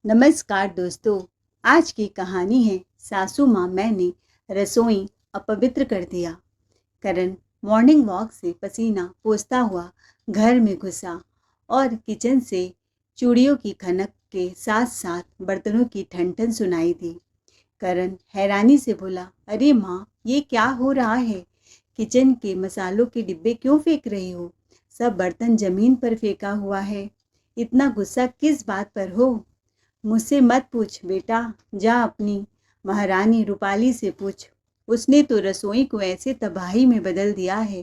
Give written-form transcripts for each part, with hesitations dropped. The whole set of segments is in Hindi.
नमस्कार दोस्तों। आज की कहानी है सासू माँ मैंने रसोई अपवित्र कर दिया। करण मॉर्निंग वॉक से पसीना पोंछता हुआ घर में घुसा और किचन से चूड़ियों की खनक के साथ साथ बर्तनों की ठन-ठन सुनाई दी। करण हैरानी से बोला, अरे माँ, ये क्या हो रहा है? किचन के मसालों के डिब्बे क्यों फेंक रही हो? सब बर्तन जमीन पर फेंका हुआ है। इतना गुस्सा किस बात पर हो? मुझसे मत पूछ बेटा, जा अपनी महारानी रूपाली से पूछ। उसने तो रसोई को ऐसे तबाही में बदल दिया है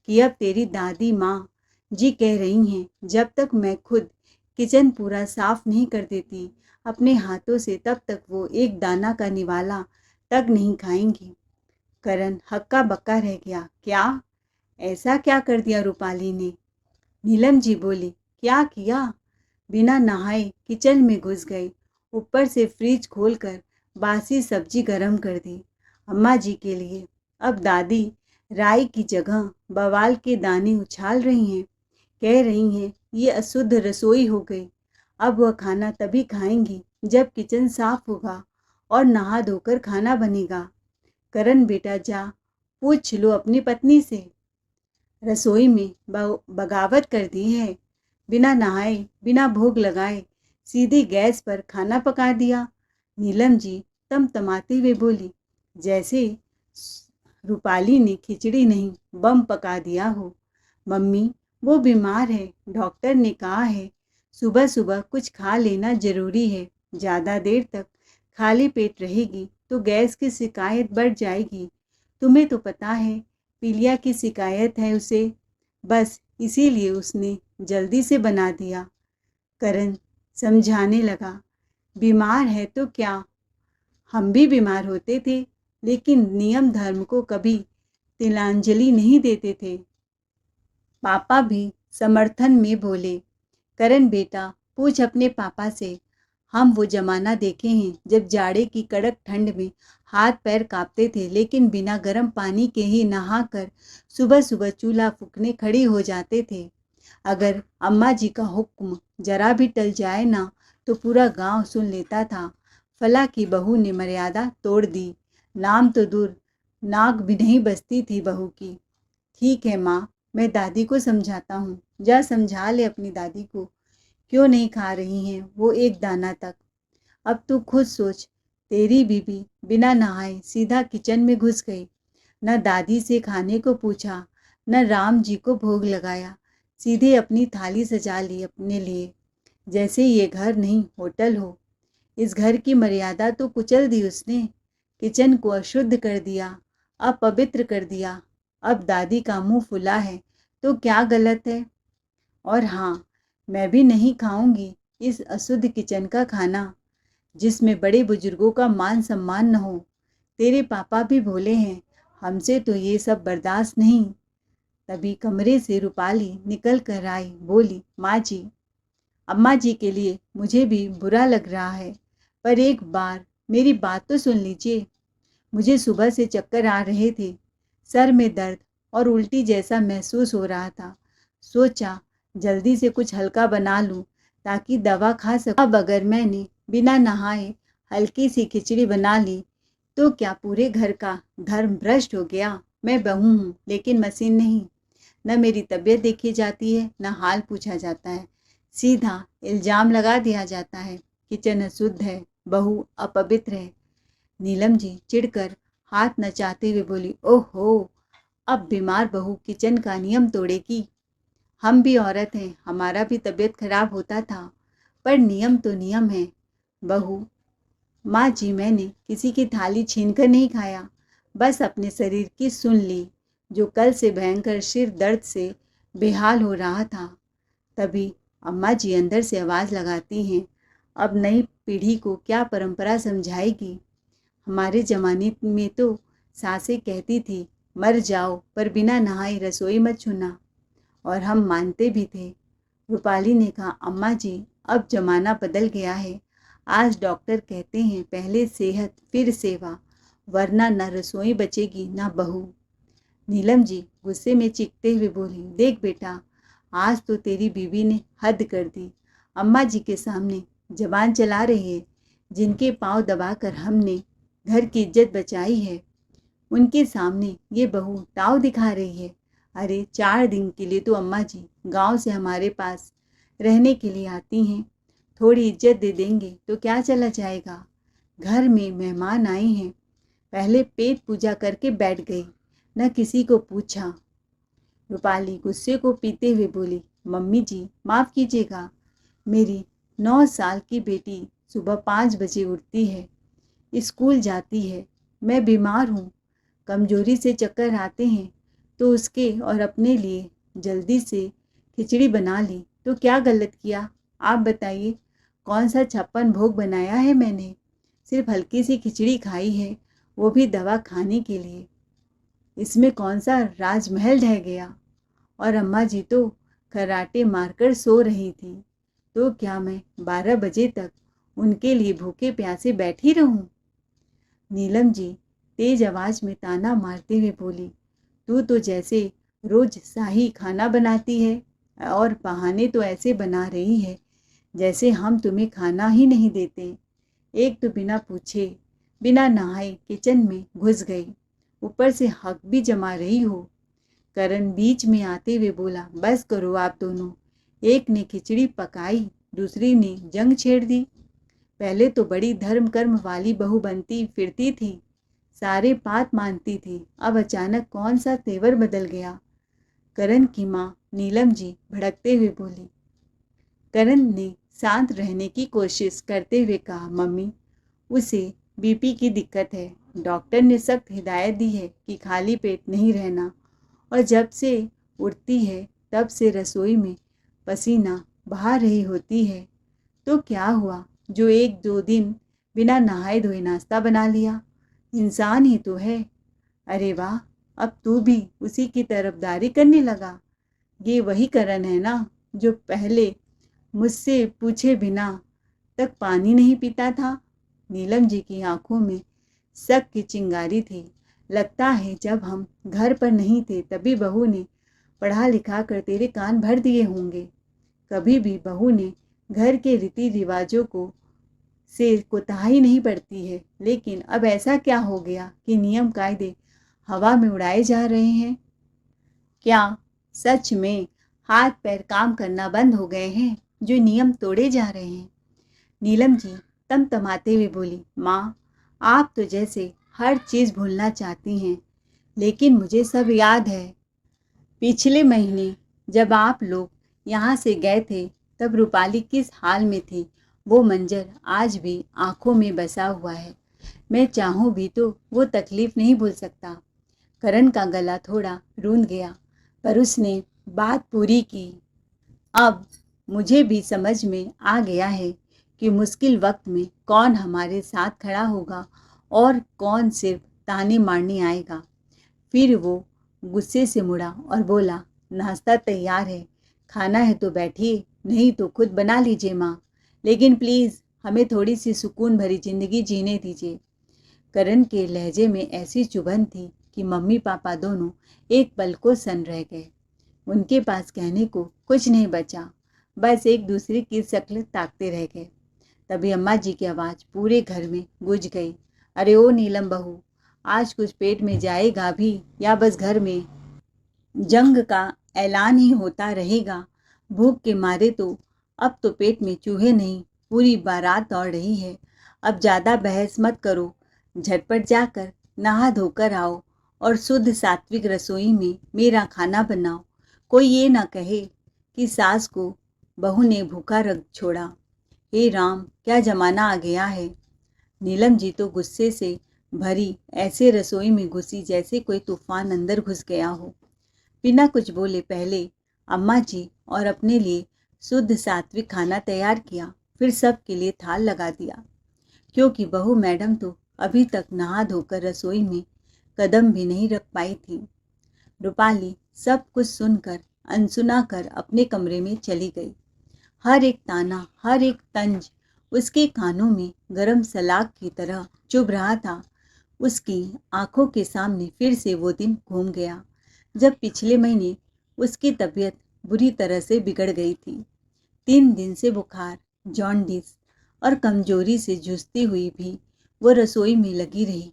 कि अब तेरी दादी माँ जी कह रही हैं, जब तक मैं खुद किचन पूरा साफ नहीं कर देती अपने हाथों से, तब तक वो एक दाना का निवाला तक नहीं खाएंगी। करण हक्का बक्का रह गया। क्या? ऐसा क्या कर दिया रूपाली ने? नीलम जी बोली, क्या किया? बिना नहाए किचन में घुस गए, ऊपर से फ्रिज खोलकर बासी सब्जी गरम कर दी अम्मा जी के लिए। अब दादी राई की जगह बवाल के दाने उछाल रही हैं, कह रही हैं ये अशुद्ध रसोई हो गई। अब वह खाना तभी खाएंगी जब किचन साफ होगा और नहा धोकर खाना बनेगा। करण बेटा, जा पूछ लो अपनी पत्नी से। रसोई में बगावत कर दी है। बिना नहाए बिना भोग लगाए सीधे गैस पर खाना पका दिया। नीलम जी तमतमाते हुए बोली, जैसे रूपाली ने खिचड़ी नहीं बम पका दिया हो। मम्मी, वो बीमार है, डॉक्टर ने कहा है सुबह सुबह कुछ खा लेना जरूरी है। ज़्यादा देर तक खाली पेट रहेगी तो गैस की शिकायत बढ़ जाएगी। तुम्हें तो पता है पीलिया की शिकायत है उसे, बस इसीलिए उसने जल्दी से बना दिया। करण समझाने लगा, बीमार है तो क्या, हम भी बीमार होते थे, लेकिन नियम धर्म को कभी तिलांजलि नहीं देते थे। पापा भी समर्थन में बोले, करण बेटा, पूछ अपने पापा से। हम वो ज़माना देखे हैं जब जाड़े की कड़क ठंड में हाथ पैर कांपते थे, लेकिन बिना गर्म पानी के ही नहाकर सुबह सुबह चूल्हा फूंकने खड़ी हो जाते थे। अगर अम्मा जी का हुक्म जरा भी टल जाए ना तो पूरा गांव सुन लेता था। फला की बहू ने मर्यादा तोड़ दी, नाम तो दूर नाक भी नहीं बजती थी बहू की। ठीक है माँ, मैं दादी को समझाता हूँ। जा समझा ले अपनी दादी को, क्यों नहीं खा रही हैं वो एक दाना तक। अब तू खुद सोच, तेरी बीबी बिना नहाए सीधा किचन में घुस गई, न दादी से खाने को पूछा, न राम जी को भोग लगाया, सीधे अपनी थाली सजा ली अपने लिए, जैसे ये घर नहीं होटल हो। इस घर की मर्यादा तो कुचल दी उसने। किचन को अशुद्ध कर दिया, अपवित्र कर दिया। अब दादी का मुंह फुला है तो क्या गलत है? और हाँ, मैं भी नहीं खाऊंगी इस अशुद्ध किचन का खाना जिसमें बड़े बुजुर्गों का मान सम्मान न हो। तेरे पापा भी भोले हैं, हमसे तो ये सब बर्दाश्त नहीं। तभी कमरे से रूपाली निकल कर आई, बोली, माँ जी, अम्मा जी के लिए मुझे भी बुरा लग रहा है, पर एक बार मेरी बात तो सुन लीजिए। मुझे सुबह से चक्कर आ रहे थे, सर में दर्द और उल्टी जैसा महसूस हो रहा था। सोचा जल्दी से कुछ हल्का बना लूं ताकि दवा खा सकूं। अब अगर मैंने बिना नहाए हल्की सी खिचड़ी बना ली तो क्या पूरे घर का धर्म भ्रष्ट हो गया? मैं बहू हूँ लेकिन मशीन नहीं। न मेरी तबीयत देखी जाती है, न हाल पूछा जाता है। सीधा इल्जाम लगा दिया जाता है, किचन अशुद्ध है, बहू अपवित्र है। नीलम जी चिढ़कर हाथ नचाते हुए बोली, ओहो, अब बीमार बहू किचन का नियम तोड़ेगी। हम भी औरत हैं, हमारा भी तबीयत खराब होता था, पर नियम तो नियम है। बहू, माँ जी, मैंने किसी की थाली छीनकर नहीं खाया, बस अपने शरीर की सुन ली, जो कल से भयंकर सिर दर्द से बेहाल हो रहा था। तभी अम्मा जी अंदर से आवाज़ लगाती हैं, अब नई पीढ़ी को क्या परंपरा समझाएगी? हमारे ज़माने में तो सासें कहती थी, मर जाओ पर बिना नहाए रसोई मत छूना, और हम मानते भी थे। रूपाली ने कहा, अम्मा जी, अब ज़माना बदल गया है। आज डॉक्टर कहते हैं पहले सेहत फिर सेवा, वरना न रसोई बचेगी न बहू। नीलम जी गुस्से में चीखते हुए बोली, देख बेटा, आज तो तेरी बीवी ने हद कर दी। अम्मा जी के सामने जबान चला रही है, जिनके पाँव दबाकर हमने घर की इज्जत बचाई है, उनके सामने ये बहू ताव दिखा रही है। अरे 4 दिन के लिए तो अम्मा जी गांव से हमारे पास रहने के लिए आती हैं, थोड़ी इज्जत दे देंगे तो क्या चला जाएगा। घर में मेहमान आए हैं, पहले पेट पूजा करके बैठ गई, न किसी को पूछा। रूपाली गुस्से को पीते हुए बोली, मम्मी जी माफ़ कीजिएगा, मेरी 9 साल की बेटी सुबह 5 बजे उठती है, स्कूल जाती है, मैं बीमार हूँ, कमजोरी से चक्कर आते हैं तो उसके और अपने लिए जल्दी से खिचड़ी बना ली तो क्या गलत किया। आप बताइए, कौन सा 56 भोग बनाया है मैंने, सिर्फ हल्की सी खिचड़ी खाई है, वो भी दवा खाने के लिए। इसमें कौन सा राजमहल ढह गया। और अम्मा जी तो खर्राटे मारकर सो रही थी, तो क्या मैं 12 बजे तक उनके लिए भूखे प्यासे बैठी रहूं। नीलम जी तेज आवाज में ताना मारते हुए बोली, तू तो जैसे रोज शाही खाना बनाती है और बहाने तो ऐसे बना रही है जैसे हम तुम्हें खाना ही नहीं देते। एक तो बिना पूछे बिना नहाए किचन में घुस गई, ऊपर से हक भी जमा रही हो। करण बीच में आते हुए बोला, बस करो आप दोनों, एक ने खिचड़ी पकाई, दूसरी ने जंग छेड़ दी। पहले तो बड़ी धर्म कर्म वाली बहू बनती फिरती थी, सारे बात मानती थी, अब अचानक कौन सा तेवर बदल गया। करण की माँ नीलम जी भड़कते हुए बोली। करण ने शांत रहने की कोशिश करते हुए कहा, मम्मी उसे बीपी की दिक्कत है, डॉक्टर ने सख्त हिदायत दी है कि खाली पेट नहीं रहना, और जब से उठती है तब से रसोई में पसीना बहा रही होती है। तो क्या हुआ जो 1-2 दिन बिना नहाए धोए नाश्ता बना लिया, इंसान ही तो है। अरे वाह, अब तू भी उसी की तरफदारी करने लगा। ये वही करण है ना जो पहले मुझसे पूछे बिना तक पानी नहीं पीता था। नीलम जी की आंखों में शक की चिंगारी थी। लगता है जब हम घर पर नहीं थे तभी बहू ने पढ़ा लिखा कर तेरे कान भर दिए होंगे। कभी भी बहू ने घर के रीति रिवाजों को से कोताही नहीं बरती है, लेकिन अब ऐसा क्या हो गया कि नियम कायदे हवा में उड़ाए जा रहे हैं। क्या सच में हाथ पैर काम करना बंद हो गए हैं जो नियम तोड़े जा रहे हैं। नीलम जी तमतमाते हुए बोली, माँ आप तो जैसे हर चीज़ भूलना चाहती हैं, लेकिन मुझे सब याद है। पिछले महीने जब आप लोग यहाँ से गए थे तब रूपाली किस हाल में थी, वो मंजर आज भी आंखों में बसा हुआ है। मैं चाहूँ भी तो वो तकलीफ़ नहीं भूल सकता। करण का गला थोड़ा रूंध गया, पर उसने बात पूरी की। अब मुझे भी समझ में आ गया है कि मुश्किल वक्त में कौन हमारे साथ खड़ा होगा और कौन सिर्फ ताने मारने आएगा। फिर वो गुस्से से मुड़ा और बोला, नाश्ता तैयार है, खाना है तो बैठिए, नहीं तो खुद बना लीजिए माँ, लेकिन प्लीज़ हमें थोड़ी सी सुकून भरी ज़िंदगी जीने दीजिए। करण के लहजे में ऐसी चुभन थी कि मम्मी पापा दोनों एक पल को सन रह गए। उनके पास कहने को कुछ नहीं बचा, बस एक दूसरे की शक्ल ताकते रह गए। तभी अम्मा जी की आवाज़ पूरे घर में गूंज गई, अरे ओ नीलम बहू, आज कुछ पेट में जाएगा भी या बस घर में जंग का ऐलान ही होता रहेगा। भूख के मारे तो अब तो पेट में चूहे नहीं पूरी बारात दौड़ रही है। अब ज़्यादा बहस मत करो, झटपट जाकर नहा धोकर आओ और शुद्ध सात्विक रसोई में मेरा खाना बनाओ। कोई ये ना कहे कि सास को बहू ने भूखा रख छोड़ा। हे राम, क्या ज़माना आ गया है। नीलम जी तो गुस्से से भरी ऐसे रसोई में घुसी जैसे कोई तूफान अंदर घुस गया हो। बिना कुछ बोले पहले अम्मा जी और अपने लिए शुद्ध सात्विक खाना तैयार किया, फिर सब के लिए थाल लगा दिया, क्योंकि बहू मैडम तो अभी तक नहा धोकर रसोई में कदम भी नहीं रख पाई थी। रूपाली सब कुछ सुनकर अनसुना कर अपने कमरे में चली गई। हर एक ताना, हर एक तंज उसके कानों में गरम सलाग की तरह चुभ रहा था। उसकी आंखों के सामने फिर से वो दिन घूम गया जब पिछले महीने उसकी तबीयत बुरी तरह से बिगड़ गई थी। 3 दिन से बुखार, जॉन्डिस और कमजोरी से जूझती हुई भी वो रसोई में लगी रही,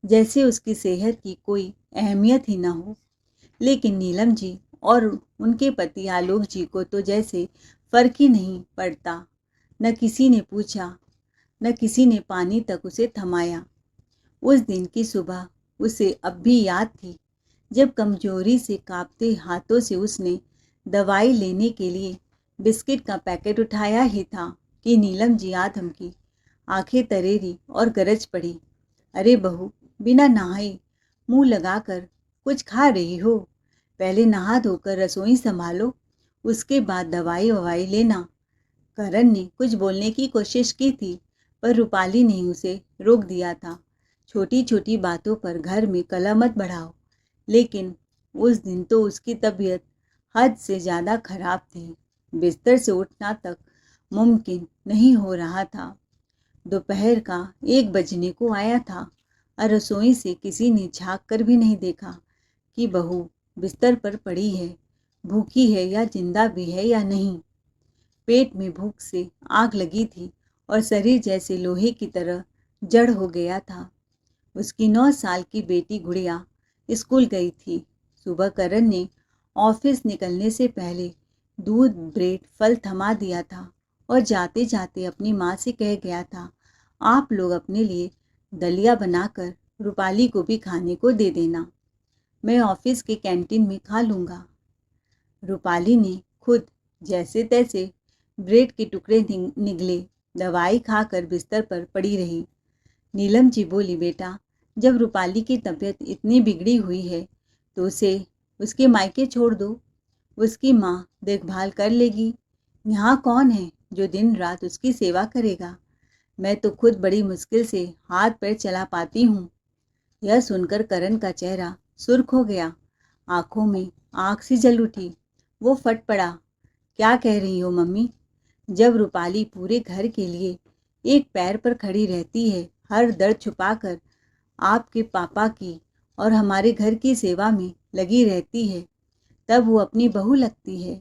जैसे उसकी सेहत की कोई अहमियत ही ना हो। लेकिन नीलम जी और उनके पति आलोक जी को तो जैसे फर्क ही नहीं पड़ता। न किसी ने पूछा, न किसी ने पानी तक उसे थमाया। उस दिन की सुबह उसे अब भी याद थी, जब कमजोरी से कांपते हाथों से उसने दवाई लेने के लिए बिस्किट का पैकेट उठाया ही था कि नीलम जी आधम की आंखें तरेरी और गरज पड़ी। अरे बहू, बिना नहाए मुंह लगाकर कुछ खा रही हो? पहले नहा धोकर रसोई संभालो, उसके बाद दवाई ववाई लेना। करण ने कुछ बोलने की कोशिश की थी, पर रूपाली ने उसे रोक दिया था। छोटी छोटी बातों पर घर में कलह मत बढ़ाओ। लेकिन उस दिन तो उसकी तबीयत हद से ज़्यादा खराब थी। बिस्तर से उठना तक मुमकिन नहीं हो रहा था। दोपहर का 1 बजने को आया था और रसोई से किसी ने झांक कर भी नहीं देखा कि बहू बिस्तर पर पड़ी है, भूखी है या जिंदा भी है या नहीं। पेट में भूख से आग लगी थी और शरीर जैसे लोहे की तरह जड़ हो गया था। उसकी 9 साल की बेटी गुड़िया स्कूल गई थी। सुबह करण ने ऑफिस निकलने से पहले दूध, ब्रेड, फल थमा दिया था और जाते जाते अपनी माँ से कह गया था, आप लोग अपने लिए दलिया बनाकर रूपाली को भी खाने को दे देना, मैं ऑफिस के कैंटीन में खा लूँगा। रूपाली ने खुद जैसे तैसे ब्रेड के टुकड़े निगले, दवाई खाकर बिस्तर पर पड़ी रही। नीलम जी बोली, बेटा, जब रूपाली की तबीयत इतनी बिगड़ी हुई है तो उसे उसके मायके छोड़ दो, उसकी माँ देखभाल कर लेगी। यहाँ कौन है जो दिन रात उसकी सेवा करेगा? मैं तो खुद बड़ी मुश्किल से हाथ पैर चला पाती हूँ। यह सुनकर करण का चेहरा सुर्ख हो गया, आंखों में आग सी जल उठी। वो फट पड़ा, क्या कह रही हो मम्मी? जब रूपाली पूरे घर के लिए एक पैर पर खड़ी रहती है, हर दर्द छुपाकर आपके पापा की और हमारे घर की सेवा में लगी रहती है, तब वो अपनी बहू लगती है।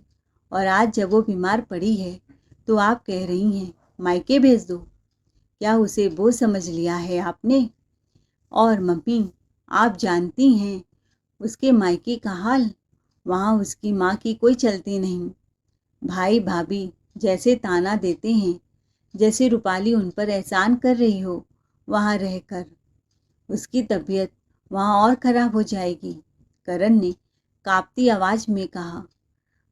और आज जब वो बीमार पड़ी है तो आप कह रही हैं मायके भेज दो। क्या उसे बोझ समझ लिया है आपने? और मम्मी, आप जानती हैं उसके मायके का हाल, वहाँ उसकी माँ की कोई चलती नहीं। भाई भाभी जैसे ताना देते हैं, जैसे रूपाली उन पर एहसान कर रही हो वहाँ रहकर। उसकी तबीयत वहाँ और ख़राब हो जाएगी। करण ने कांपती आवाज़ में कहा,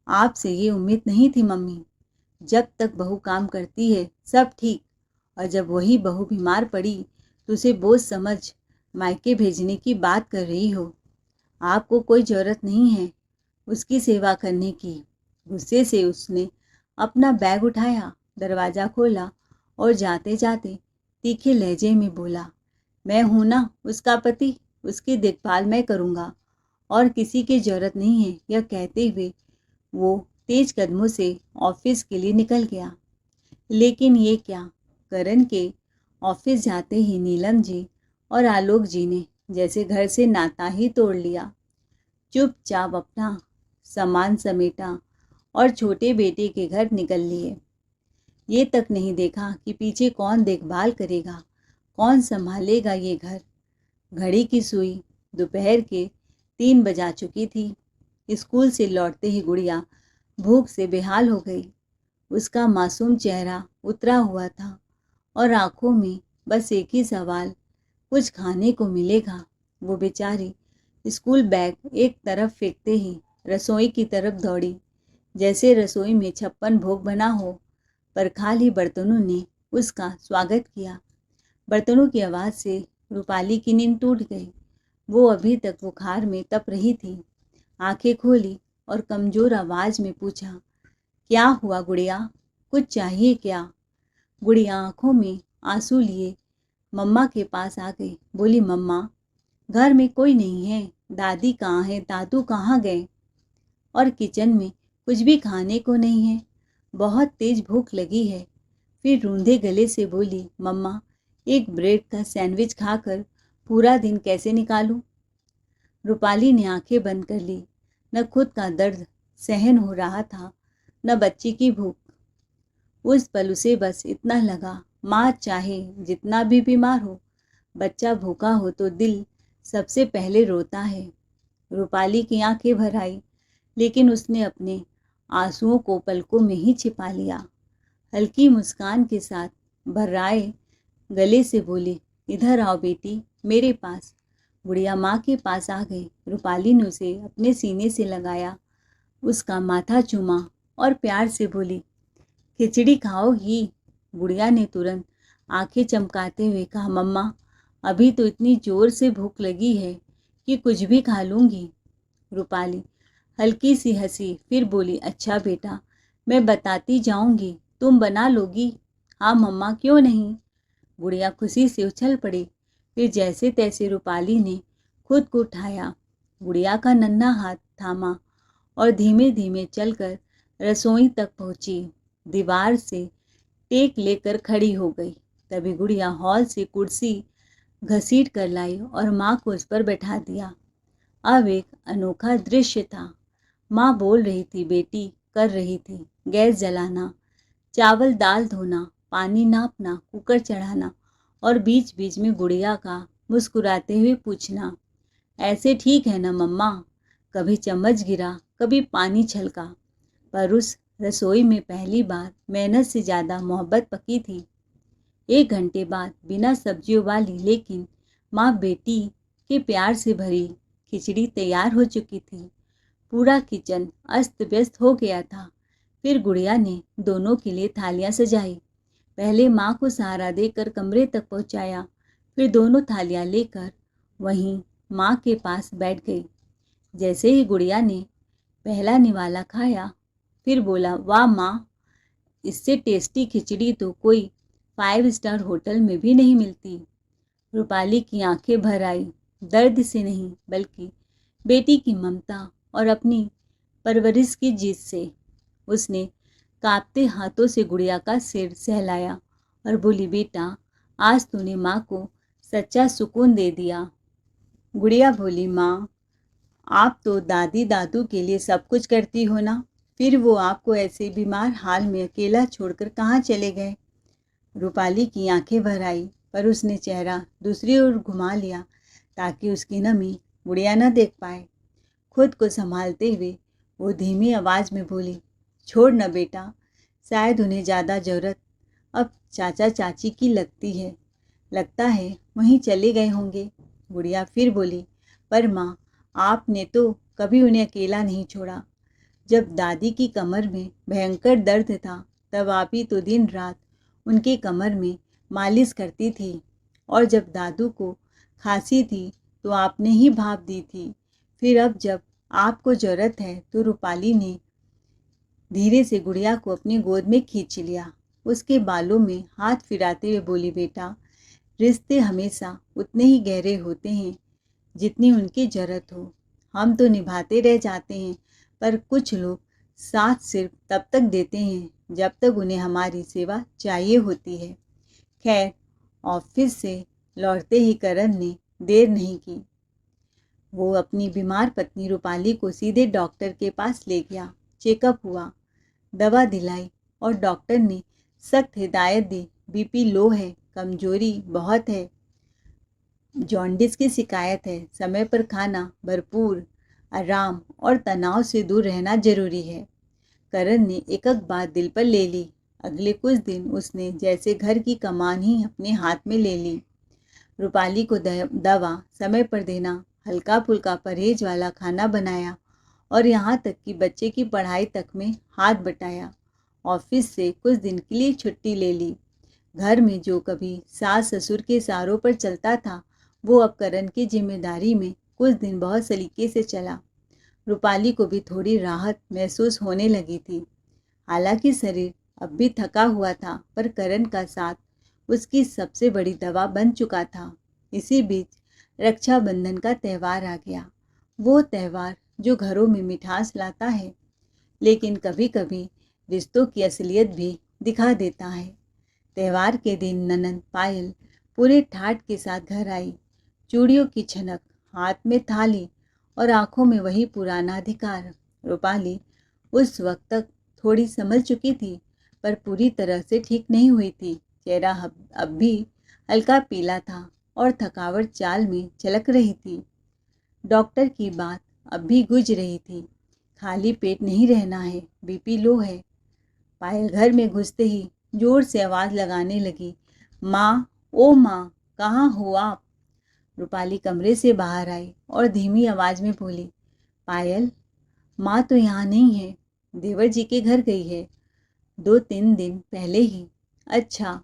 आपसे ये उम्मीद नहीं थी मम्मी। जब तक बहू काम करती है सब ठीक, और जब वही बहू बीमार पड़ी तो उसे बोझ समझ मायके भेजने की बात कर रही हो। आपको कोई ज़रूरत नहीं है उसकी सेवा करने की। गुस्से से उसने अपना बैग उठाया, दरवाज़ा खोला और जाते जाते तीखे लहजे में बोला, मैं हूँ ना उसका पति, उसकी देखभाल मैं करूँगा और किसी की ज़रूरत नहीं है। यह कहते हुए वो तेज कदमों से ऑफिस के लिए निकल गया। लेकिन ये क्या, करण के ऑफिस जाते ही नीलम जी और आलोक जी ने जैसे घर से नाता ही तोड़ लिया। चुपचाप अपना सामान समेटा और छोटे बेटे के घर निकल लिए। ये तक नहीं देखा कि पीछे कौन देखभाल करेगा, कौन संभालेगा ये घर। घड़ी की सुई दोपहर के 3 बजा चुकी थी। स्कूल से लौटते ही गुड़िया भूख से बेहाल हो गई। उसका मासूम चेहरा उतरा हुआ था और आंखों में बस एक ही सवाल, कुछ खाने को मिलेगा। वो बेचारी स्कूल बैग एक तरफ फेंकते ही रसोई की तरफ दौड़ी, जैसे रसोई में 56 भोग बना हो, पर खाली बर्तनों ने उसका स्वागत किया। बर्तनों की आवाज़ से रूपाली की नींद टूट गई। वो अभी तक बुखार में तप रही थी। आंखें खोली और कमज़ोर आवाज़ में पूछा, क्या हुआ गुड़िया, कुछ चाहिए क्या? गुड़िया आंखों में आंसू लिए मम्मा के पास आ गई। बोली, मम्मा, घर में कोई नहीं है, दादी कहाँ है, दादू कहाँ गए? और किचन में कुछ भी खाने को नहीं है, बहुत तेज भूख लगी है। फिर रूंधे गले से बोली, मम्मा, एक ब्रेड का सैंडविच खाकर पूरा दिन कैसे निकालूं? रूपाली ने आंखें बंद कर ली। न खुद का दर्द सहन हो रहा था, न बच्ची की भूख। उस पल उसे बस इतना लगा, माँ चाहे जितना भी बीमार हो, बच्चा भूखा हो तो दिल सबसे पहले रोता है। रूपाली की आंखें भर आई, लेकिन उसने अपने आंसुओं को पलकों में ही छिपा लिया। हल्की मुस्कान के साथ भर्राए गले से बोली, इधर आओ बेटी, मेरे पास। गुड़िया माँ के पास आ गई। रूपाली ने उसे अपने सीने से लगाया, उसका माथा चूमा और प्यार से बोली, खिचड़ी खाओगी? गुड़िया ने तुरंत आंखें चमकाते हुए कहा, मम्मा, अभी तो इतनी जोर से भूख लगी है कि कुछ भी खा लूँगी। रूपाली हल्की सी हंसी, फिर बोली, अच्छा बेटा, मैं बताती जाऊँगी, तुम बना लोगी? हाँ मम्मा, क्यों नहीं। गुड़िया खुशी से उछल पड़ी। फिर जैसे तैसे रूपाली ने खुद को उठाया, गुड़िया का नन्हा हाथ थामा और धीमे धीमे चलकर रसोई तक पहुंची। दीवार से टेक लेकर खड़ी हो गई। तभी गुड़िया हॉल से कुर्सी घसीट कर लाई और माँ को उस पर बैठा दिया। अब एक अनोखा दृश्य था। माँ बोल रही थी, बेटी कर रही थी गैस जलाना, चावल दाल धोना, पानी नापना, कुकर चढ़ाना और बीच बीच में गुड़िया का मुस्कुराते हुए पूछना, ऐसे ठीक है ना मम्मा? कभी चम्मच गिरा, कभी पानी छलका, पर उस रसोई में पहली बार मेहनत से ज़्यादा मोहब्बत पकी थी। 1 घंटे बाद बिना सब्जियों वाली लेकिन माँ बेटी के प्यार से भरी खिचड़ी तैयार हो चुकी थी। पूरा किचन अस्त व्यस्त हो गया था। फिर गुड़िया ने दोनों के लिए थालियां सजाई। पहले माँ को सहारा देकर कमरे तक पहुँचाया, फिर दोनों थालियां लेकर वहीं माँ के पास बैठ गई। जैसे ही गुड़िया ने पहला निवाला खाया, फिर बोला, वाह माँ, इससे टेस्टी खिचड़ी तो कोई 5 स्टार होटल में भी नहीं मिलती। रूपाली की आंखें भर आई, दर्द से नहीं बल्कि बेटी की ममता और अपनी परवरिश की जीत से। उसने कांपते हाथों से गुड़िया का सिर सहलाया और बोली, बेटा, आज तूने माँ को सच्चा सुकून दे दिया। गुड़िया बोली, माँ, आप तो दादी दादू के लिए सब कुछ करती हो ना, फिर वो आपको ऐसे बीमार हाल में अकेला छोड़कर कहाँ चले गए? रूपाली की आंखें भर आई, पर उसने चेहरा दूसरी ओर घुमा लिया ताकि उसकी नमी गुड़िया न देख पाए। खुद को संभालते हुए वो धीमी आवाज़ में बोली, छोड़ न बेटा, शायद उन्हें ज़्यादा ज़रूरत अब चाचा चाची की लगता है वहीं चले गए होंगे। गुड़िया फिर बोली, पर माँ, आपने तो कभी उन्हें अकेला नहीं छोड़ा। जब दादी की कमर में भयंकर दर्द था, तब आप ही तो दिन रात उनके कमर में मालिश करती थी, और जब दादू को खांसी थी तो आपने ही भाप दी थी। फिर अब जब आपको ज़रूरत है तो रूपाली ने धीरे से गुड़िया को अपनी गोद में खींच लिया। उसके बालों में हाथ फिराते हुए बोली, बेटा, रिश्ते हमेशा उतने ही गहरे होते हैं जितनी उनकी ज़रूरत हो। हम तो निभाते रह जाते हैं, पर कुछ लोग साथ सिर्फ तब तक देते हैं जब तक उन्हें हमारी सेवा चाहिए होती है। खैर, ऑफिस से लौटते ही करण ने देर नहीं की। वो अपनी बीमार पत्नी रूपाली को सीधे डॉक्टर के पास ले गया। चेकअप हुआ, दवा दिलाई और डॉक्टर ने सख्त हिदायत दी, बीपी लो है, कमजोरी बहुत है, जॉन्डिस की शिकायत है, समय पर खाना, भरपूर आराम और तनाव से दूर रहना जरूरी है। करण ने एक एक बात दिल पर ले ली। अगले कुछ दिन उसने जैसे घर की कमान ही अपने हाथ में ले ली। रूपाली को दवा समय पर देना, हल्का फुल्का परहेज वाला खाना बनाया और यहाँ तक कि बच्चे की पढ़ाई तक में हाथ बटाया। ऑफिस से कुछ दिन के लिए छुट्टी ले ली। घर में जो कभी सास ससुर के सहारों पर चलता था, वो अब करण की जिम्मेदारी में कुछ दिन बहुत सलीके से चला। रूपाली को भी थोड़ी राहत महसूस होने लगी थी। हालांकि शरीर अब भी थका हुआ था, पर करण का साथ उसकी सबसे बड़ी दवा बन चुका था। इसी बीच रक्षाबंधन का त्यौहार आ गया। वो त्यौहार जो घरों में मिठास लाता है, लेकिन कभी कभी रिश्तों की असलियत भी दिखा देता है। त्यौहार के दिन ननंद पायल पूरे ठाट के साथ घर आई। चूड़ियों की छनक, हाथ में थाली और आंखों में वही पुराना अधिकार। रूपाली उस वक्त तक थोड़ी संभल चुकी थी, पर पूरी तरह से ठीक नहीं हुई थी। चेहरा अब भी हल्का पीला था और थकावट चाल में झलक रही थी। डॉक्टर की बात अब भी गूंज रही थी, खाली पेट नहीं रहना है, बीपी लो है। पायल घर में घुसते ही जोर से आवाज़ लगाने लगी, माँ, ओ माँ, कहाँ हो आप? रूपाली कमरे से बाहर आई और धीमी आवाज़ में बोली, पायल, माँ तो यहाँ नहीं है, देवर जी के घर गई है, 2-3 दिन पहले ही। अच्छा,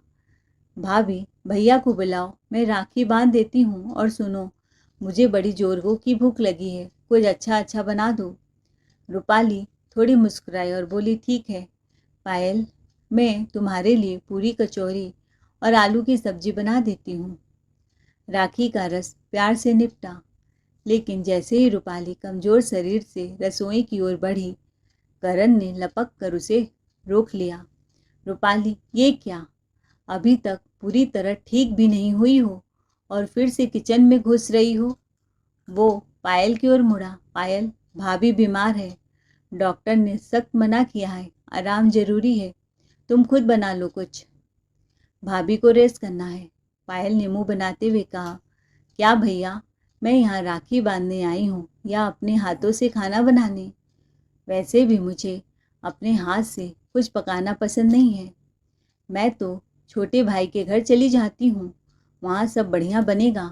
भाभी भैया को बुलाओ, मैं राखी बांध देती हूँ। और सुनो, मुझे बड़ी जोरों की भूख लगी है, कुछ अच्छा अच्छा बना दो। रूपाली थोड़ी मुस्कुराई और बोली, ठीक है पायल, मैं तुम्हारे लिए पूरी कचौरी और आलू की सब्जी बना देती हूँ। राखी का रस प्यार से निपटा, लेकिन जैसे ही रूपाली कमज़ोर शरीर से रसोई की ओर बढ़ी, करण ने लपक कर उसे रोक लिया। रूपाली, ये क्या? अभी तक पूरी तरह ठीक भी नहीं हुई हो और फिर से किचन में घुस रही हो। वो पायल की ओर मुड़ा, पायल, भाभी बीमार है, डॉक्टर ने सख्त मना किया है, आराम जरूरी है, तुम खुद बना लो कुछ। भाभी को रेस्ट करना है, पायल ने मुंह बनाते हुए कहा। क्या भैया, मैं यहाँ राखी बांधने आई हूँ या अपने हाथों से खाना बनाने? वैसे भी मुझे अपने हाथ से कुछ पकाना पसंद नहीं है। मैं तो छोटे भाई के घर चली जाती हूँ, वहाँ सब बढ़िया बनेगा।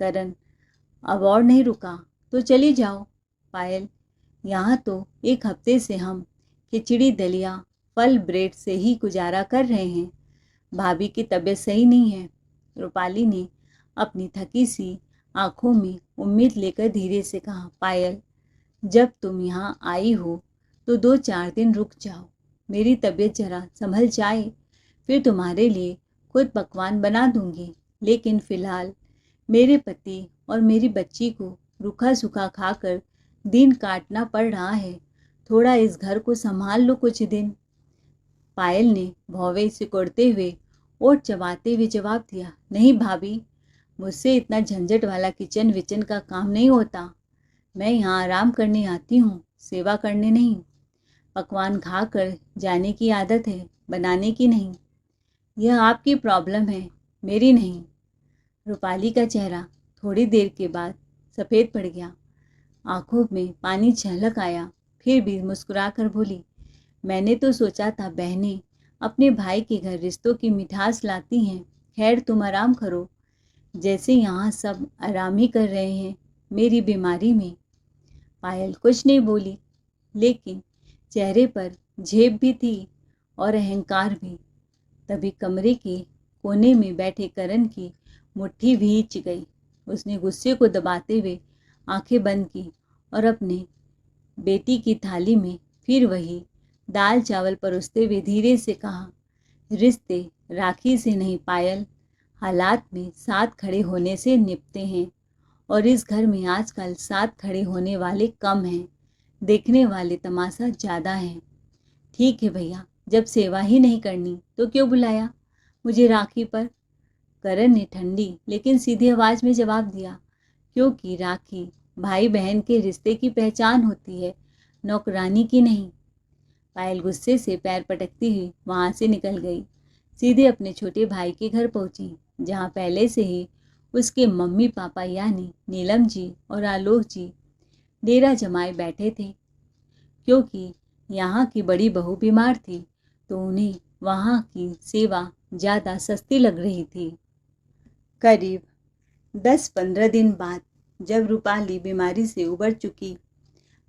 करण अब और नहीं रुका, तो चली जाओ। पायल, यहाँ तो एक हफ्ते से हम खिचड़ी दलिया फल ब्रेड से ही गुजारा कर रहे हैं, भाभी की तबीयत सही नहीं है। रूपाली ने अपनी थकी सी आंखों में उम्मीद लेकर धीरे से कहा, पायल, जब तुम यहाँ आई हो तो 2-4 दिन रुक जाओ, मेरी तबीयत जरा संभल जाए, फिर तुम्हारे लिए खुद पकवान बना दूंगी। लेकिन फ़िलहाल मेरे पति और मेरी बच्ची को रूखा सूखा खाकर दिन काटना पड़ रहा है, थोड़ा इस घर को संभाल लो कुछ दिन। पायल ने भौवे सिकुड़ते हुए और चबाते हुए जवाब दिया, नहीं भाभी, मुझसे इतना झंझट वाला किचन विचन का काम नहीं होता। मैं यहाँ आराम करने आती हूँ, सेवा करने नहीं। पकवान खाकर जाने की आदत है, बनाने की नहीं। यह आपकी प्रॉब्लम है, मेरी नहीं। रूपाली का चेहरा थोड़ी देर के बाद सफ़ेद पड़ गया, आंखों में पानी छलक आया, फिर भी मुस्कुरा कर बोली, मैंने तो सोचा था बहनें अपने भाई के घर रिश्तों की मिठास लाती हैं। खैर तुम आराम करो, जैसे यहाँ सब आराम ही कर रहे हैं मेरी बीमारी में। पायल कुछ नहीं बोली, लेकिन चेहरे पर झेप भी थी और अहंकार भी। तभी कमरे के कोने में बैठे करण की मुट्ठी भींच गई। उसने गुस्से को दबाते हुए आंखें बंद की और अपने बेटी की थाली में फिर वही दाल चावल परोसते हुए धीरे से कहा, रिश्ते राखी से नहीं पायल, हालात में साथ खड़े होने से निपटते हैं, और इस घर में आजकल साथ खड़े होने वाले कम हैं, देखने वाले तमाशा ज़्यादा हैं। ठीक है भैया, जब सेवा ही नहीं करनी तो क्यों बुलाया मुझे राखी पर? करण ने ठंडी लेकिन सीधी आवाज़ में जवाब दिया, क्योंकि राखी भाई बहन के रिश्ते की पहचान होती है, नौकरानी की नहीं। पायल गुस्से से पैर पटकती हुई वहाँ से निकल गई, सीधे अपने छोटे भाई के घर पहुँची, जहाँ पहले से ही उसके मम्मी पापा यानी नीलम जी और आलोक जी डेरा जमाए बैठे थे। क्योंकि यहाँ की बड़ी बहू बीमार थी, तो उन्हें वहाँ की सेवा ज़्यादा सस्ती लग रही थी। करीब 10-15 दिन बाद जब रूपाली बीमारी से उबर चुकी,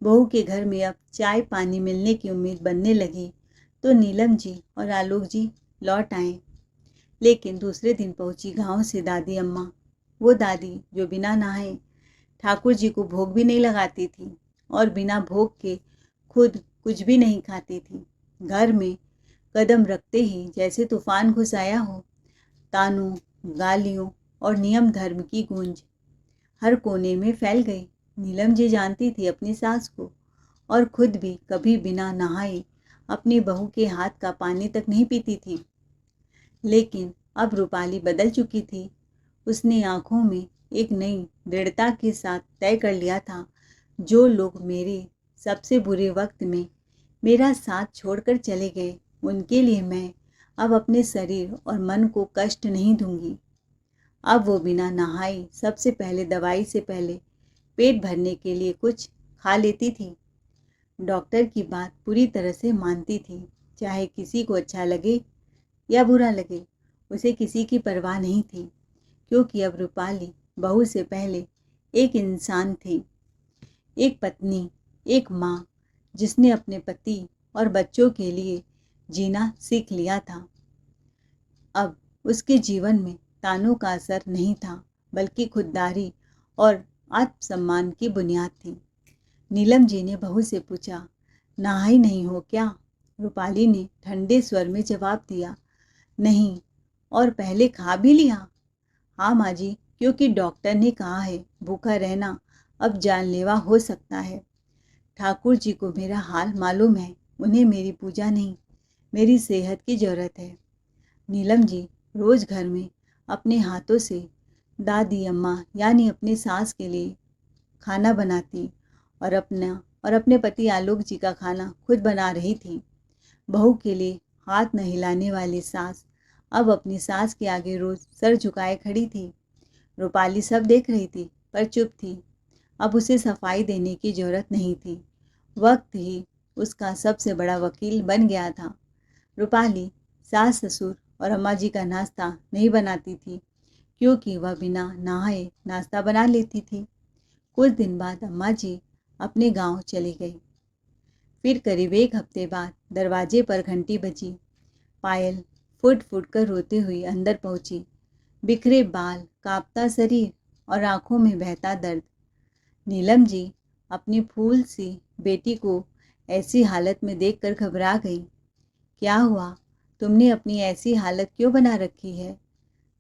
बहू के घर में अब चाय पानी मिलने की उम्मीद बनने लगी, तो नीलम जी और आलोक जी लौट आए। लेकिन दूसरे दिन पहुंची गांव से दादी अम्मा, वो दादी जो बिना नहाए ठाकुर जी को भोग भी नहीं लगाती थी और बिना भोग के खुद कुछ भी नहीं खाती थी। घर में कदम रखते ही जैसे तूफान घुस आया हो, तानों, गालियों और नियम धर्म की गूंज हर कोने में फैल गई। नीलम जी जानती थी अपनी सास को, और खुद भी कभी बिना नहाए अपनी बहू के हाथ का पानी तक नहीं पीती थी। लेकिन अब रूपाली बदल चुकी थी। उसने आंखों में एक नई दृढ़ता के साथ तय कर लिया था, जो लोग मेरे सबसे बुरे वक्त में मेरा साथ छोड़कर चले गए, उनके लिए मैं अब अपने शरीर और मन को कष्ट नहीं दूंगी। अब वो बिना नहाए सबसे पहले दवाई से पहले पेट भरने के लिए कुछ खा लेती थी। डॉक्टर की बात पूरी तरह से मानती थी, चाहे किसी को अच्छा लगे या बुरा लगे, उसे किसी की परवाह नहीं थी, क्योंकि अब रूपाली बहू से पहले एक इंसान थी, एक पत्नी, एक माँ, जिसने अपने पति और बच्चों के लिए जीना सीख लिया था। अब उसके जीवन में तानों का असर नहीं था, बल्कि खुददारी और आत्मसम्मान की बुनियाद थी। नीलम जी ने बहू से पूछा, नहाई नहीं हो क्या? रूपाली ने ठंडे स्वर में जवाब दिया, नहीं। और पहले खा भी लिया? हाँ माँ जी, क्योंकि डॉक्टर ने कहा है भूखा रहना अब जानलेवा हो सकता है। ठाकुर जी को मेरा हाल मालूम है, उन्हें मेरी पूजा नहीं, मेरी सेहत की ज़रूरत है। नीलम जी रोज़ घर में अपने हाथों से दादी अम्मा यानी अपनी सास के लिए खाना बनाती और अपने पति आलोक जी का खाना खुद बना रही थी। बहू के लिए हाथ न हिलाने वाली सास अब अपनी सास के आगे रोज़ सर झुकाए खड़ी थी। रूपाली सब देख रही थी पर चुप थी। अब उसे सफाई देने की ज़रूरत नहीं थी, वक्त ही उसका सबसे बड़ा वकील बन गया था। रूपाली सास ससुर और अम्मा जी का नाश्ता नहीं बनाती थी, क्योंकि वह बिना नहाए नाश्ता बना लेती थी। कुछ दिन बाद अम्मा जी अपने गांव चली गई। फिर करीब एक हफ्ते बाद दरवाजे पर घंटी बजी। पायल फुट फुट कर रोते हुए अंदर पहुंची। बिखरे बाल, कांपता शरीर और आंखों में बहता दर्द। नीलम जी अपनी फूल सी बेटी को ऐसी हालत में देखकर घबरा गई। क्या हुआ? तुमने अपनी ऐसी हालत क्यों बना रखी है?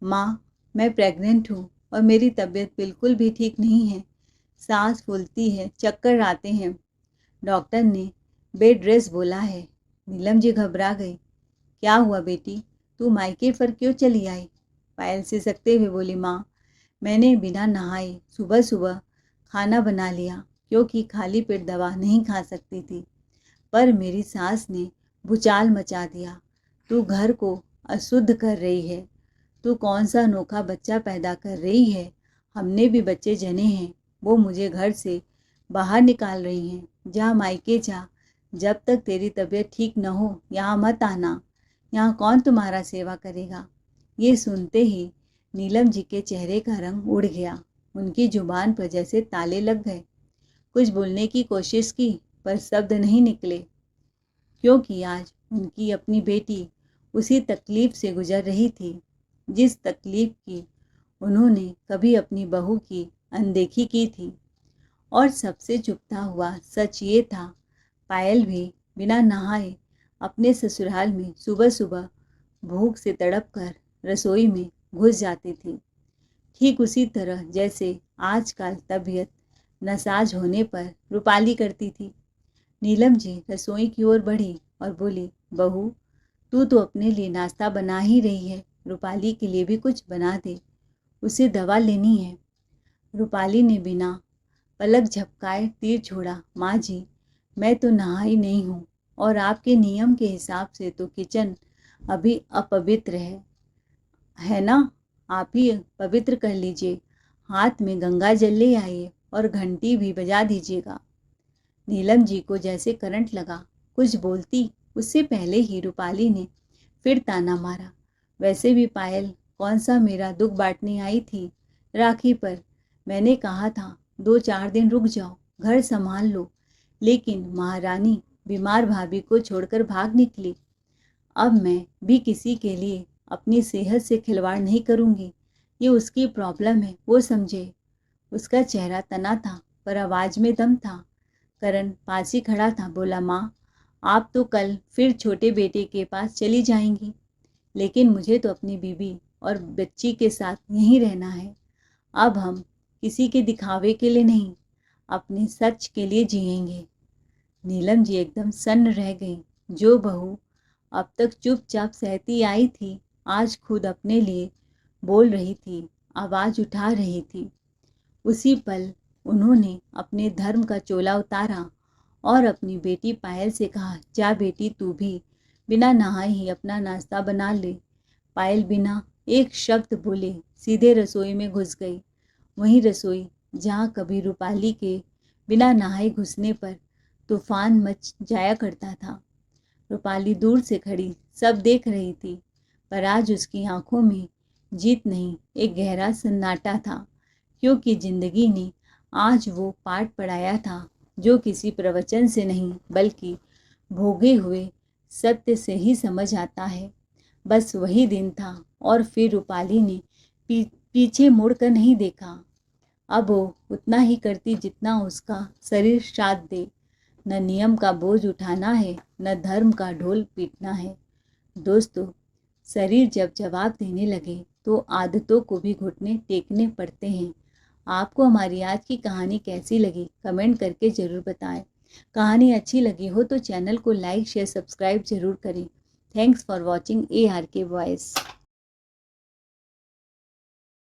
माँ, मैं प्रेग्नेंट हूँ और मेरी तबीयत बिल्कुल भी ठीक नहीं है। सांस फूलती है, चक्कर आते हैं। डॉक्टर ने बेड रेस्ट बोला है। नीलम जी घबरा गई। क्या हुआ बेटी? तू मायके पर क्यों चली आई? पायल सिसकते हुए बोली, माँ, मैंने बिना नहाए सुबह सुबह खाना बना लिया, क्योंकि खाली पेट दवा नहीं खा सकती थी। पर मेरी सास ने भूचाल मचा दिया। तू घर को अशुद्ध कर रही है। तू कौन सा अनोखा बच्चा पैदा कर रही है? हमने भी बच्चे जने हैं, वो मुझे घर से बाहर निकाल रही हैं। जा मायके जा, जब तक तेरी तबीयत ठीक न हो यहाँ मत आना। यहाँ कौन तुम्हारा सेवा करेगा? ये सुनते ही नीलम जी के चेहरे का रंग उड़ गया। उनकी जुबान पर जैसे ताले लग गए। कुछ बोलने की कोशिश की पर शब्द नहीं निकले, क्योंकि आज उनकी अपनी बेटी उसी तकलीफ से गुजर रही थी, जिस तकलीफ की उन्होंने कभी अपनी बहू की अनदेखी की थी। और सबसे चुभता हुआ सच ये था, पायल भी बिना नहाए अपने ससुराल में सुबह सुबह भूख से तड़प कर रसोई में घुस जाती थी, ठीक उसी तरह जैसे आजकल तबीयत नासाज होने पर रूपाली करती थी। नीलम जी रसोई की ओर बढ़ी और बोली, बहू, तू तो अपने लिए नाश्ता बना ही रही है, रूपाली के लिए भी कुछ बना दे, उसे दवा लेनी है। रूपाली ने बिना पलक झपकाए तीर छोड़ा, माँ जी, मैं तो नहाई नहीं हूँ और आपके नियम के हिसाब से तो किचन अभी अपवित्र है ना? आप ही पवित्र कर लीजिए। हाथ में गंगा जल ले आइए और घंटी भी बजा दीजिएगा। नीलम जी को जैसे करंट लगा। कुछ बोलती उससे पहले ही रूपाली ने फिर ताना मारा, वैसे भी पायल कौन सा मेरा दुख बांटने आई थी राखी पर? मैंने कहा था 2-4 दिन रुक जाओ, घर संभाल लो, लेकिन महारानी बीमार भाभी को छोड़कर भाग निकली। अब मैं भी किसी के लिए अपनी सेहत से खिलवाड़ नहीं करूँगी। ये उसकी प्रॉब्लम है, वो समझे। उसका चेहरा तना था पर आवाज़ में दम था। करण पास ही खड़ा था, बोला, माँ, आप तो कल फिर छोटे बेटे के पास चली जाएंगी, लेकिन मुझे तो अपनी बीबी और बच्ची के साथ यहीं रहना है। अब हम किसी के दिखावे के लिए नहीं, अपने सच के लिए जिएंगे। नीलम जी एकदम सन्न रह गई। जो बहू अब तक चुपचाप सहती आई थी, आज खुद अपने लिए बोल रही थी, आवाज़ उठा रही थी। उसी पल उन्होंने अपने धर्म का चोला उतारा और अपनी बेटी पायल से कहा, जा बेटी, तू भी बिना नहाए ही अपना नाश्ता बना ले। पायल बिना एक शब्द बोले सीधे रसोई में घुस गई। वहीं रसोई जहाँ कभी रूपाली के बिना नहाए घुसने पर तूफान मच जाया करता था। रूपाली दूर से खड़ी सब देख रही थी, पर आज उसकी आंखों में जीत नहीं, एक गहरा सन्नाटा था, क्योंकि जिंदगी ने आज वो पाठ पढ़ाया था जो किसी प्रवचन से नहीं बल्कि भोगे हुए सत्य से ही समझ आता है। बस वही दिन था और फिर रूपाली ने पीछे मुड़कर नहीं देखा। अब वो उतना ही करती जितना उसका शरीर साथ दे। न नियम का बोझ उठाना है, न धर्म का ढोल पीटना है। दोस्तों, शरीर जब जवाब देने लगे तो आदतों को भी घुटने टेकने पड़ते हैं। आपको हमारी आज की कहानी कैसी लगी कमेंट करके ज़रूर बताएं। कहानी अच्छी लगी हो तो चैनल को लाइक शेयर सब्सक्राइब ज़रूर करें। Thanks for watching ARK voice.